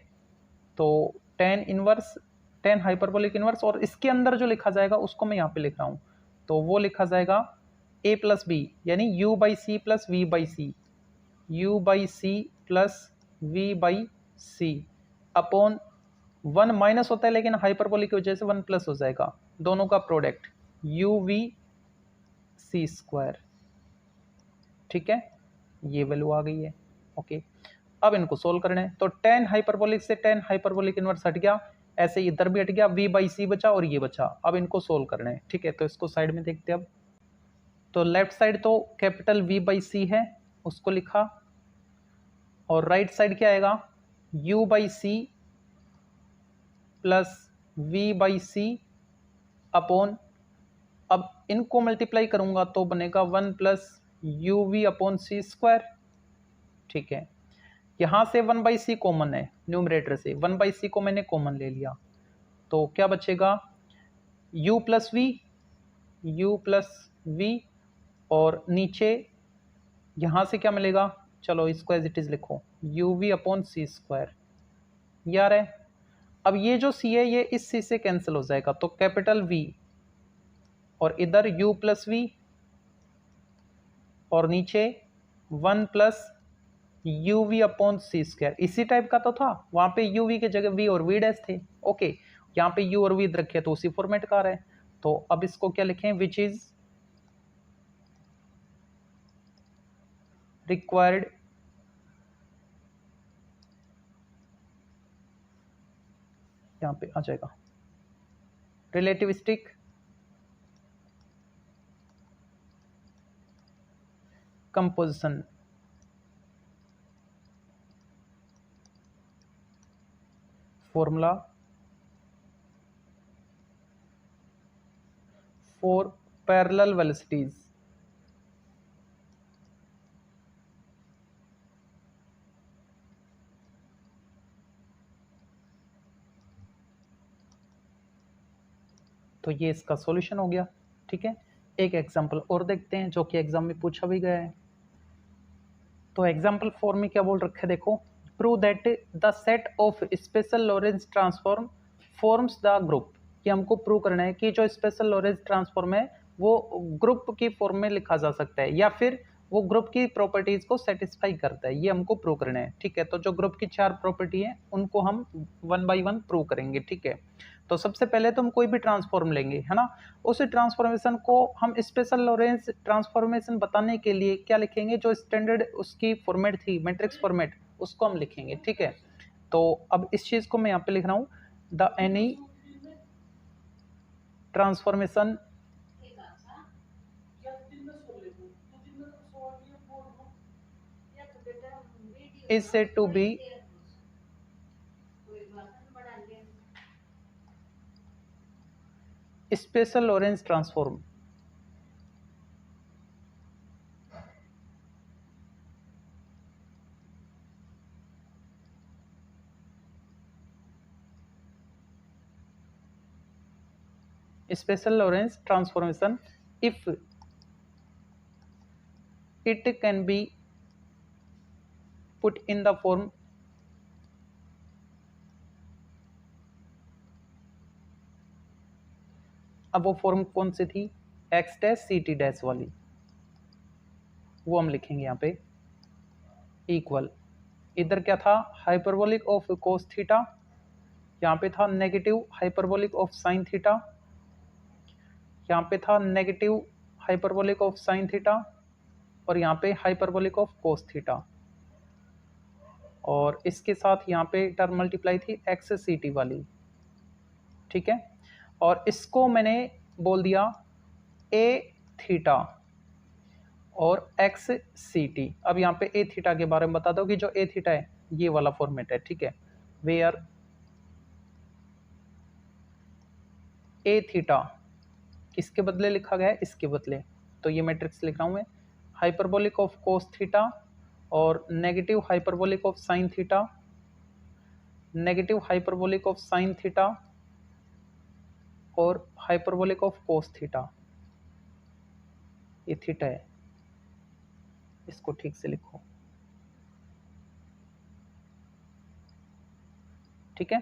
तो tan हाइपरबोलिक इनवर्स, और इसके अंदर जो लिखा जाएगा उसको मैं यहाँ पे लिख रहा हूँ, तो वो लिखा जाएगा A प्लस बी यानी u by c plus v by c, u by c plus v by c upon one minus होता है लेकिन हाइपरबोलिक की वजह से वन प्लस हो जाएगा, दोनों का product u v c square. ठीक है, ये वैल्यू आ गई है। ओके, अब इनको सोल्व करना है। तो टेन हाइपरबोलिक से टेन हाइपरबोलिक इनवर्स हट गया, ऐसे इधर भी हट गया, v बाई सी बचा और ये बचा। अब इनको सोल्व करना है। ठीक है, तो इसको साइड में देखते हैं अब। तो लेफ्ट साइड तो कैपिटल v बाई सी है, उसको लिखा, और राइट साइड क्या आएगा, u by c plus v by c upon, अब इनको मल्टीप्लाई करूंगा तो बनेगा one plus u v upon सी स्क्वायर। ठीक है, यहां से वन बाई सी कॉमन है, न्यूमरेटर से वन बाई सी को मैंने कॉमन ले लिया, तो क्या बचेगा, u प्लस वी, और नीचे यहां से क्या मिलेगा, चलो इसको एज इट इज लिखो, यू वी अपॉन सी स्क्वायर। यार है, अब ये जो c है ये इस c से कैंसिल हो जाएगा, तो कैपिटल V और इधर u प्लस वी, और नीचे one plus u v upon सी स्क्वायर। इसी टाइप का तो था, वहां पे यू वी की जगह v और v डैश थे। ओके, यहाँ पे u और v रखे तो उसी फॉर्मेट का आ रहा है। तो अब इसको क्या लिखें, विच इज रिक्वायर्ड यहाँ पे आ जाएगा relativistic composition formula for parallel velocities. तो ये इसका सॉल्यूशन हो गया। ठीक है, एक एग्जांपल और देखते हैं जो कि एग्जाम में पूछा भी गया है। तो एग्जांपल 4 में क्या बोल रखा है, देखो, prove that the set of special Lorentz transform forms the group. कि हमको प्रूव करना है कि जो स्पेशल लॉरेंज ट्रांसफॉर्म है वो ग्रुप की फॉर्म में लिखा जा सकता है, या फिर वो ग्रुप की प्रॉपर्टीज को सेटिस्फाई करता है, ये हमको प्रूव करना है। ठीक है, तो जो ग्रुप की 4 प्रॉपर्टी है उनको हम वन बाई वन प्रूव करेंगे। ठीक है, तो सबसे पहले तो हम कोई भी ट्रांसफॉर्म लेंगे, है ना, उस ट्रांसफॉर्मेशन को हम स्पेशल लॉरेंज ट्रांसफॉर्मेशन बताने के लिए क्या लिखेंगे, जो स्टैंडर्ड उसकी फॉर्मेट थी, मैट्रिक्स फॉर्मेट, उसको हम लिखेंगे। ठीक है, तो अब इस चीज को मैं यहाँ पे लिख रहा हूँ, the any transformation is said to be special Lorentz transform. special Lorentz transformation if it can be put in the form अब वो फॉर्म कौन सी थी, x dash C T dash वाली, वो हम लिखेंगे यहाँ पे इक्वल, इधर क्या था, हाइपरबोलिक ऑफ कोस थीटा, यहाँ पे था negative hyperbolic of sine theta, यहाँ पे था negative hyperbolic of sine theta, और यहाँ पे हाइपरबोलिक ऑफ कोस थीटा, और इसके साथ यहाँ पे टर्म मल्टीप्लाई थी एक्स सी टी वाली। ठीक है, और इसको मैंने बोल दिया ए थीटा और एक्स सी टी। अब यहाँ पे ए थीटा के बारे में बता दो कि जो ए थीटा है ये वाला फॉर्मेट है। ठीक है, वेयर ए थीटा किसके बदले लिखा गया है, इसके बदले, तो ये मैट्रिक्स लिख रहा हूँ मैं, हाइपरबोलिक ऑफ कोस थीटा और negative hyperbolic of sine theta, negative hyperbolic of sine theta और हाइपरबोलिक ऑफ कोस थीटा। ये थीटा है, इसको ठीक से लिखो। ठीक है,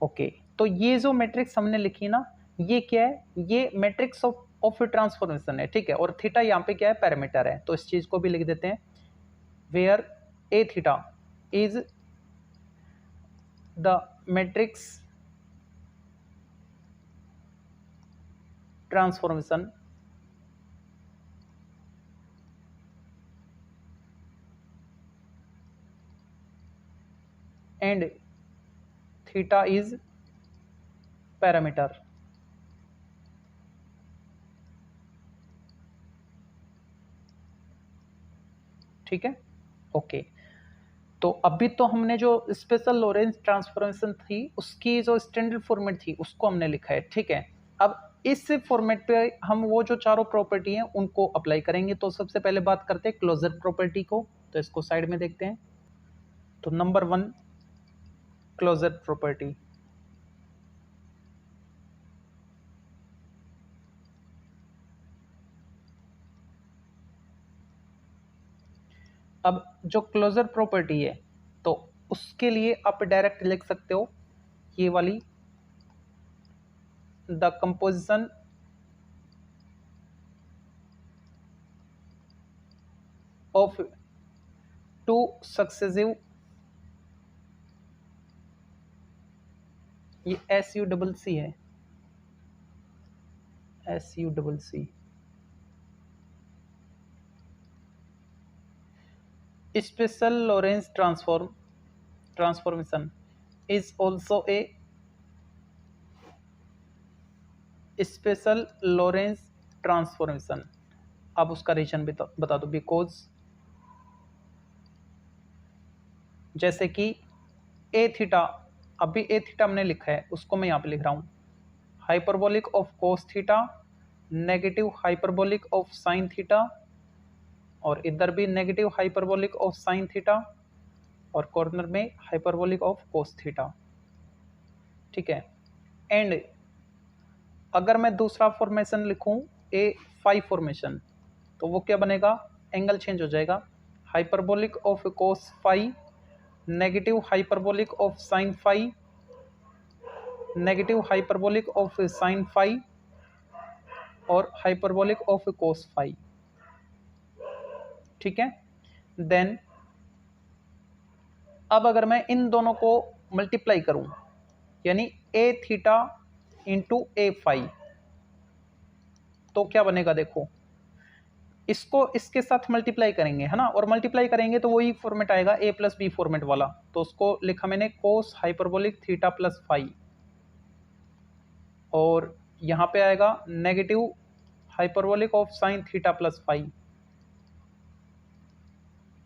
ओके, तो ये जो मैट्रिक्स हमने लिखी ना, ये क्या है, ये मैट्रिक्स ऑफ ट्रांसफॉर्मेशन है। ठीक है, और थीटा यहाँ पे क्या है, पैरामीटर है, तो इस चीज को भी लिख देते हैं, where a theta is the matrix transformation and theta is parameter। ठीक है, ओके। तो अभी तो हमने जो स्पेशल लोरेंज ट्रांसफॉर्मेशन थी उसकी जो स्टैंडर्ड फॉर्मेट थी उसको हमने लिखा है, ठीक है। अब इस फॉर्मेट पे हम वो जो चारों प्रॉपर्टी हैं उनको अप्लाई करेंगे। तो सबसे पहले बात करते हैं क्लोजर प्रॉपर्टी को, तो इसको साइड में देखते हैं। तो नंबर 1 क्लोजर प्रॉपर्टी। अब जो क्लोजर प्रॉपर्टी है तो उसके लिए आप डायरेक्ट लिख सकते हो ये वाली, the composition of two successive, ये SU है, SU special Lorentz transformation is also a special Lorentz transformation. अब उसका रीजन बता दो। बिकॉज जैसे कि ए थीटा, अभी ए थीटा हमने लिखा है उसको मैं यहाँ पे लिख रहा हूँ hyperbolic of cos theta negative hyperbolic of sine theta, और इधर भी negative hyperbolic of sine theta, और कॉर्नर में हाइपरबोलिक ऑफ कोस थीटा, ठीक है। एंड अगर मैं दूसरा फॉर्मेशन लिखूं ए फाई फॉर्मेशन, तो वो क्या बनेगा, एंगल चेंज हो जाएगा, hyperbolic of cos phi negative hyperbolic of sine phi negative hyperbolic of sine phi और हाइपरबोलिक ऑफ कोस फाई, ठीक है। देन अब अगर मैं इन दोनों को मल्टीप्लाई करूं, यानी ए थीटा इंटू ए फाई, तो क्या बनेगा देखो, इसको इसके साथ मल्टीप्लाई करेंगे है ना, और मल्टीप्लाई करेंगे तो वही फॉर्मेट आएगा ए प्लस बी फॉर्मेट वाला। तो उसको लिखा मैंने cos hyperbolic theta plus phi, और यहाँ पे आएगा negative hyperbolic of sine theta plus phi,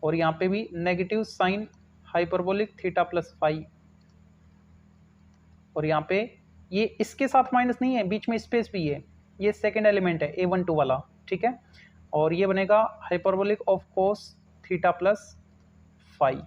और यहाँ पे भी negative sine hyperbolic theta plus phi, और यहाँ पे ये इसके साथ माइनस नहीं है, बीच में स्पेस भी है, ये सेकेंड एलिमेंट है A12 वाला, ठीक है। और ये बनेगा hyperbolic of cos theta plus phi,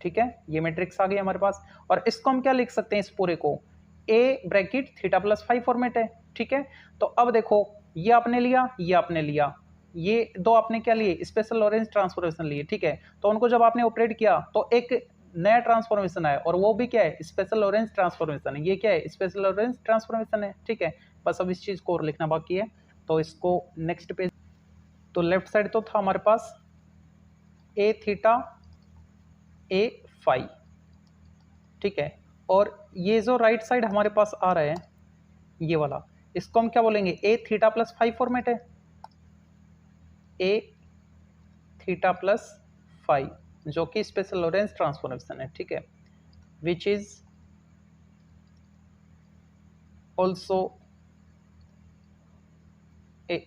ठीक है। ये मैट्रिक्स आ गई हमारे पास, और इसको हम क्या लिख सकते हैं, इस पूरे को a bracket theta plus phi format है, ठीक है। तो अब देखो ये आपने लिया, ये आपने लिया, ये दो आपने क्या लिए, स्पेशल लोरेंज ट्रांसफॉर्मेशन लिए, ठीक है। तो उनको जब आपने ऑपरेट किया तो एक नया ट्रांसफॉर्मेशन आया, और वो भी क्या है, स्पेशल लोरेंज ट्रांसफॉर्मेशन है। ये क्या है, स्पेशल लोरेंज ट्रांसफॉर्मेशन है, ठीक है। बस अब इस चीज को और लिखना बाकी है, तो इसको नेक्स्ट पेज। तो लेफ्ट साइड तो था हमारे पास ए थीटा ए फाई, ठीक है। और ये जो राइट साइड हमारे पास आ रहा है ये वाला, इसको हम क्या बोलेंगे, ए थीटा प्लस फाई फॉर्मेट है, ए थीटा प्लस फाई, जो कि स्पेशल लोरेंज ट्रांसफॉर्मेशन है, ठीक है, which is also a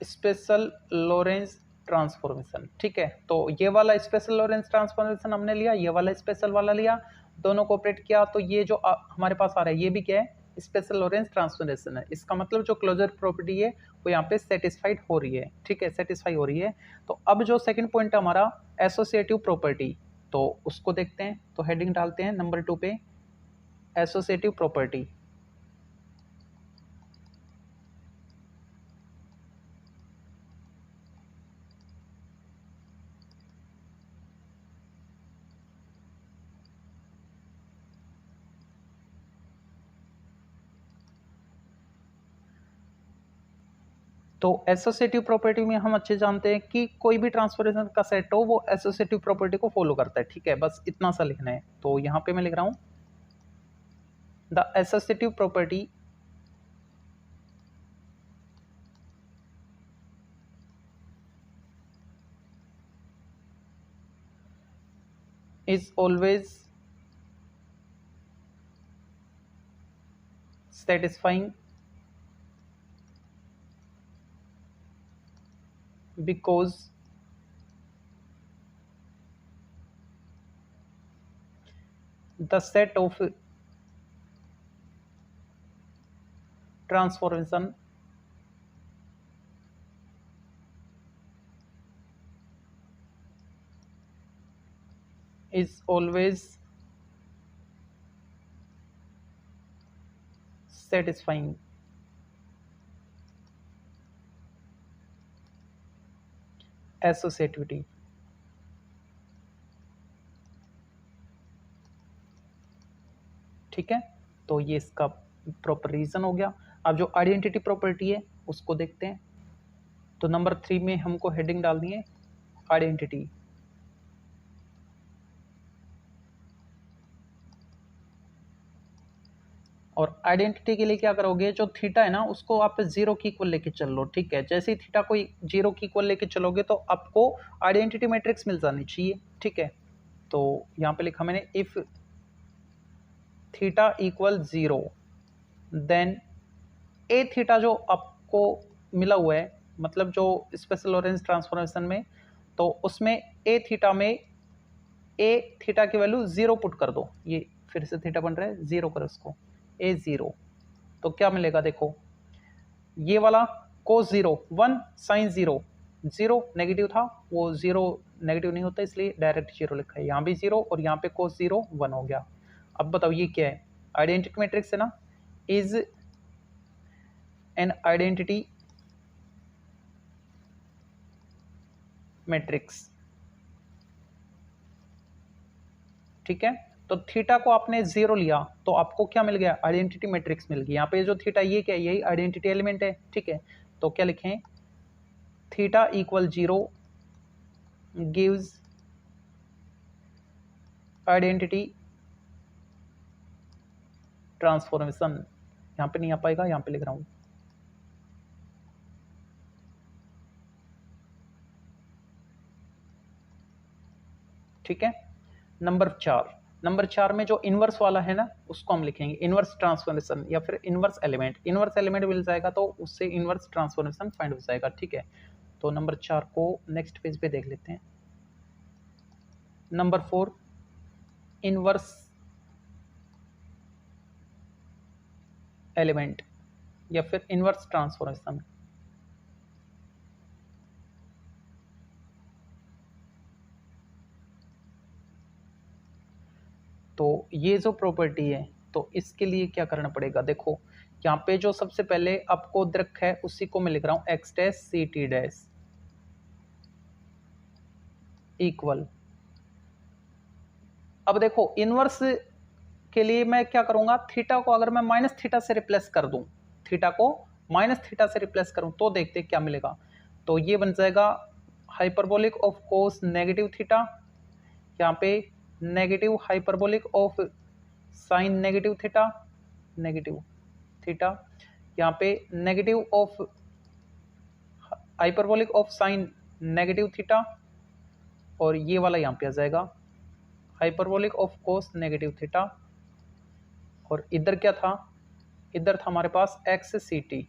special Lorentz transformation, ठीक है। तो ये वाला स्पेशल लोरेंज ट्रांसफॉर्मेशन हमने लिया, ये वाला स्पेशल वाला लिया, दोनों को ऑपरेट किया, तो ये जो हमारे पास आ रहा है ये भी क्या है, स्पेशल लोरेंज ट्रांसफॉर्मेशन है। इसका मतलब जो क्लोजर प्रॉपर्टी है वो यहाँ पे सेटिस्फाइड हो रही है, ठीक है, सेटिस्फाई हो रही है। तो अब जो सेकंड पॉइंट है हमारा एसोसिएटिव प्रॉपर्टी, तो उसको देखते हैं। तो हेडिंग डालते हैं नंबर 2 पे एसोसिएटिव प्रॉपर्टी। तो एसोसिएटिव प्रॉपर्टी में हम अच्छे जानते हैं कि कोई भी ट्रांसफॉर्मेशन का सेट हो वो एसोसिएटिव प्रॉपर्टी को फॉलो करता है, ठीक है, बस इतना सा लिखना है। तो यहाँ पे मैं लिख रहा हूँ the associative property is always satisfying because the set of transformation is always satisfying। Associativity, ठीक है, तो ये इसका प्रॉपर रीजन हो गया। अब जो आइडेंटिटी प्रॉपर्टी है उसको देखते हैं। तो नंबर 3 में हमको हेडिंग डालनी है आइडेंटिटी। और आइडेंटिटी के लिए क्या करोगे, जो थीटा है ना उसको आप जीरो की इक्वल लेके चल लो, ठीक है, जैसे ही थीटा को जीरो की इक्वल लेके चलोगे तो आपको आइडेंटिटी मैट्रिक्स मिल जानी चाहिए, ठीक है। तो यहाँ पे लिखा मैंने if theta equal zero then a theta जो आपको मिला हुआ है, मतलब जो स्पेशल लोरेंज ट्रांसफॉर्मेशन में, तो उसमें ए थीटा में ए थीटा की वैल्यू जीरो पुट कर दो। ये फिर से थीटा बन रहा है, जीरो करो इसको, ए जीरो, तो क्या मिलेगा देखो, ये वाला cos zero one, sine zero, zero negative था, वो जीरो नेगेटिव नहीं होता इसलिए डायरेक्ट जीरो लिखा है, यहाँ भी जीरो और यहाँ पे कोस जीरो वन हो गया। अब बताओ ये क्या है, आइडेंटिटी मैट्रिक्स है ना, इज एन आइडेंटिटी मैट्रिक्स, ठीक है। तो थीटा को आपने जीरो लिया तो आपको क्या मिल गया, आइडेंटिटी मैट्रिक्स मिल गई। यहाँ पे जो थीटा ये क्या है, यही आइडेंटिटी एलिमेंट है, ठीक है। तो क्या लिखें, theta equal zero gives identity transformation. यहाँ पे नहीं आ पाएगा, यहाँ पे लिख रहा हूँ, ठीक है। नंबर 4 में जो इनवर्स वाला है ना उसको हम लिखेंगे इनवर्स ट्रांसफॉर्मेशन या फिर इनवर्स एलिमेंट। इनवर्स एलिमेंट मिल जाएगा तो उससे इनवर्स ट्रांसफॉर्मेशन फाइंड हो जाएगा, ठीक है। तो नंबर 4 को नेक्स्ट पेज पे देख लेते हैं। नंबर 4 इनवर्स एलिमेंट या फिर इनवर्स ट्रांसफॉर्मेशन। तो ये जो प्रॉपर्टी है तो इसके लिए क्या करना पड़ेगा, देखो यहाँ पे जो सबसे पहले आपको दरक है उसी को मैं लिख रहा हूं x dash C T dash equal. अब देखो इनवर्स के लिए मैं क्या करूंगा, थीटा को अगर मैं माइनस थीटा से रिप्लेस कर दूं, थीटा को माइनस थीटा से रिप्लेस करूं तो देखते क्या मिलेगा। तो ये बन जाएगा hyperbolic of cos negative theta, यहाँ पे negative hyperbolic of sign negative theta, negative theta, यहाँ पे negative of hyperbolic of sign negative theta, और ये वाला यहाँ पे आ जाएगा hyperbolic of cos negative theta. और इधर क्या था, इधर था हमारे पास एक्स सी टी,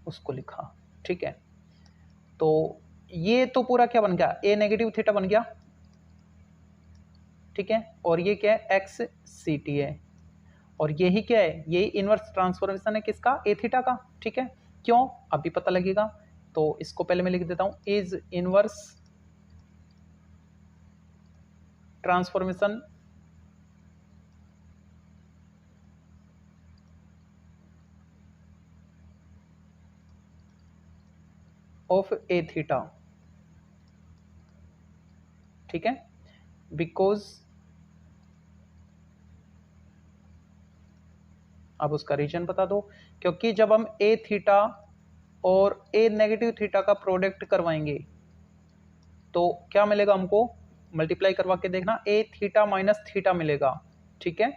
उसको लिखा, ठीक है। तो ये तो पूरा क्या बन गया, ए नेगेटिव थीटा बन गया, ठीक है। और ये क्या है, एक्स सी टी है, और यही क्या है, यही इनवर्स ट्रांसफॉर्मेशन है किसका, ए थीटा का, ठीक है। क्यों, अभी पता लगेगा। तो इसको पहले मैं लिख देता हूं, is inverse transformation of A theta, ठीक है, बिकॉज, अब उसका रीजन बता दो, क्योंकि जब हम ए थीटा और ए नेगेटिव थीटा का प्रोडक्ट करवाएंगे तो क्या मिलेगा हमको, मल्टीप्लाई करवा के देखना, ए थीटा माइनस थीटा मिलेगा। ठीक है,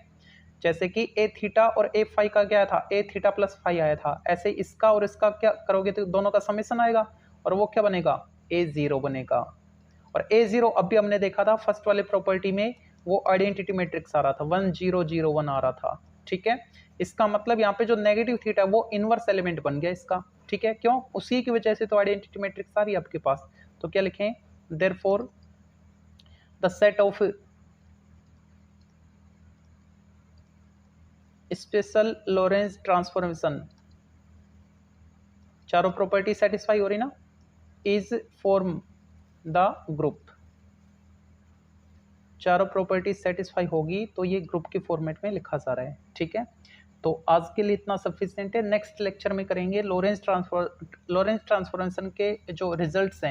जैसे कि ए थीटा और ए फाई का क्या था, ए थीटा प्लस फाई आया था, ऐसे इसका और इसका क्या करोगे तो दोनों का समेशन आएगा और वो क्या बनेगा, ए जीरो बनेगा। और ए जीरो अभी हमने देखा था फर्स्ट वाले प्रॉपर्टी में, वो आइडेंटिटी मैट्रिक्स आ रहा था 1001 आ रहा था। ठीक है, इसका मतलब यहाँ पे जो नेगेटिव थीटा है वो इनवर्स एलिमेंट बन गया इसका। ठीक है, क्यों, उसी की वजह से तो आइडेंटिटी मैट्रिक्स आ रही है आपके पास। तो क्या लिखें, therefore the set of special Lorentz transformation, चारों प्रॉपर्टी सेटिस्फाई हो रही ना, इज फॉर्म द ग्रुप, चारों प्रॉपर्टी सेटिस्फाई होगी तो ये ग्रुप के फॉर्मेट में लिखा जा रहा है। ठीक है, तो आज के लिए इतना सफिशिएंट है। नेक्स्ट लेक्चर में करेंगे लॉरेंज ट्रांसफॉर्मेशन के जो रिजल्ट्स हैं